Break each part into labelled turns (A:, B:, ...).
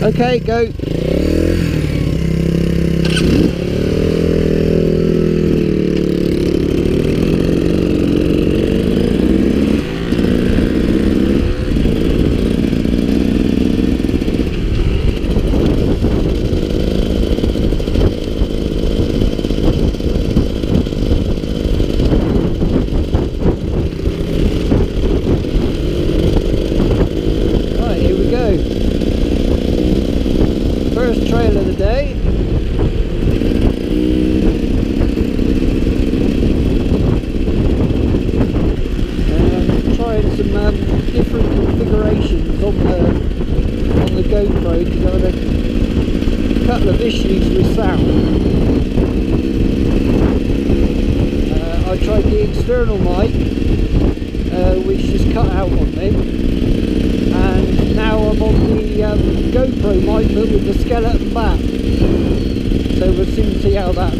A: Okay, go. First trail of the day. Trying some different configurations on the GoPro because I had a couple of issues with sound. I tried the external mic, which just cut out on me, and now I'm on the GoPro mic but with the skeleton back, so we'll soon see how that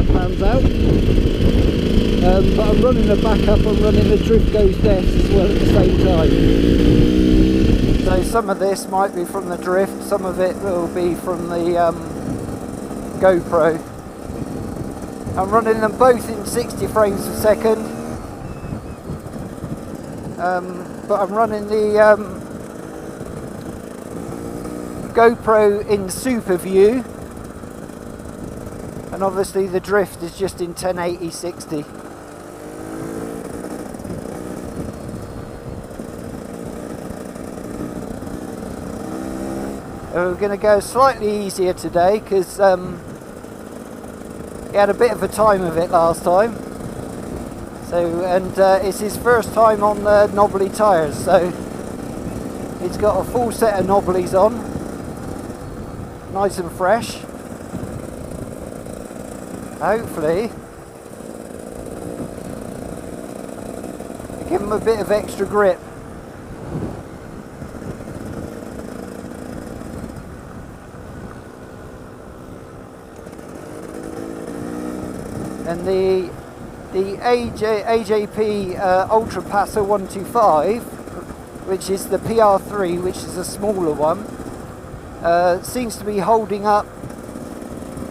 A: pans out. But I'm running the backup, I'm running the Drift Goes Death as well at the same time. So some of this might be from the Drift, some of it will be from the GoPro. I'm running them both in 60 frames per second. But I'm running the GoPro in super view, and obviously the Drift is just in 1080-60. We're going to go slightly easier today because he had a bit of a time of it last time. So, and it's his first time on the knobbly tyres, so he's got a full set of knobblies on, nice and fresh. Hopefully give him a bit of extra grip. And the AJP Ultra Passer 125, which is the PR3, which is a smaller one, seems to be holding up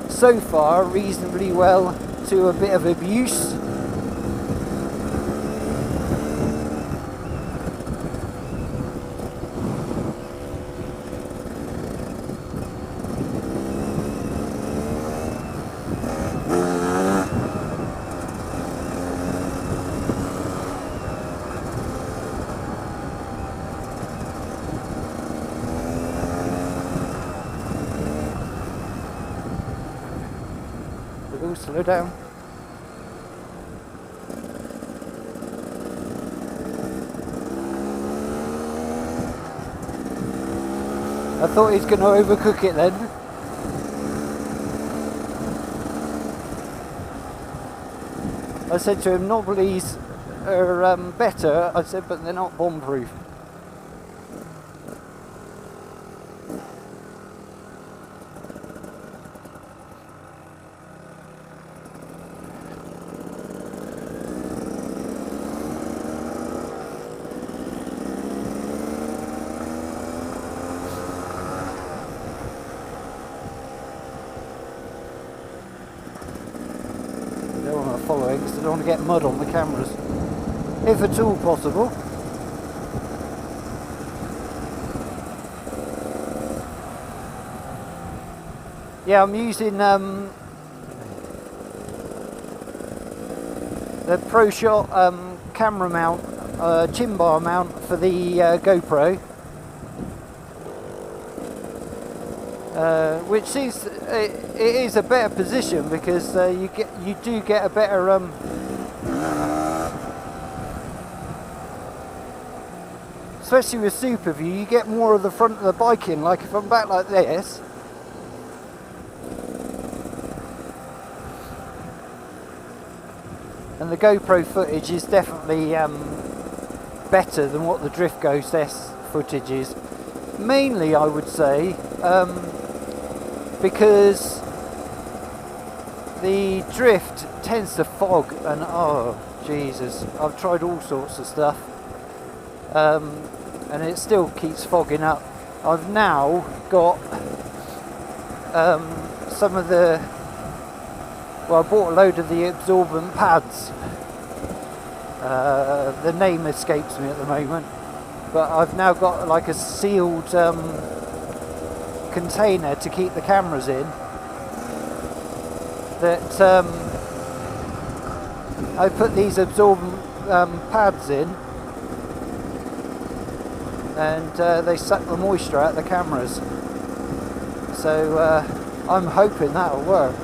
A: so far reasonably well to a bit of abuse. Slow down. I thought he was going to overcook it then. I said to him, knobblies are better, I said, but they're not bomb-proof. Following because I don't want to get mud on the cameras, if at all possible. Yeah, I'm using the ProShot camera mount, chin bar mount for the GoPro, which is it is a better position because you do get a better especially with super view, you get more of the front of the bike in. Like if I'm back like this, and the GoPro footage is definitely better than what the Drift Goes Death footage is. Mainly, I would say, because the Drift tends to fog, and oh Jesus, I've tried all sorts of stuff. and it still keeps fogging up. I've now got some of the, well, I bought a load of the absorbent pads. The name escapes me at the moment, but I've now got like a sealed container to keep the cameras in, that I put these absorbent pads in, and they suck the moisture out of the cameras. So I'm hoping that'll work,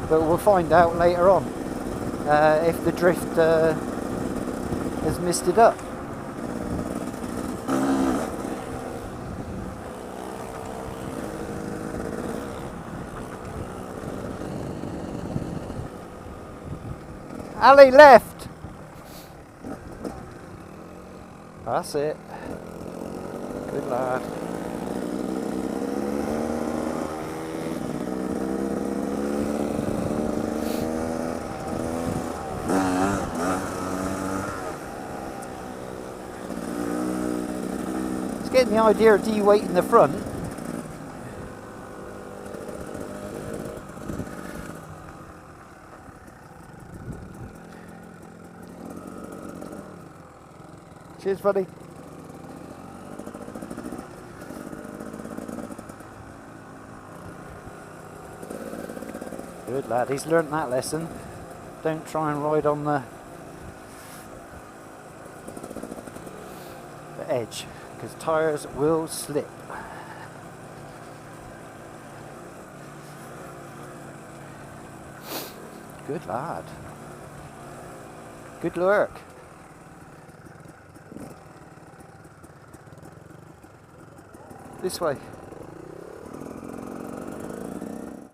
A: but we'll find out later on if the drift has misted up. Ali left. That's it. Good lad. It's getting the idea of de-weighting the front. Cheers, buddy. Good lad, he's learnt that lesson. Don't try and ride on the edge, because tyres will slip. Good lad. Good work. This way.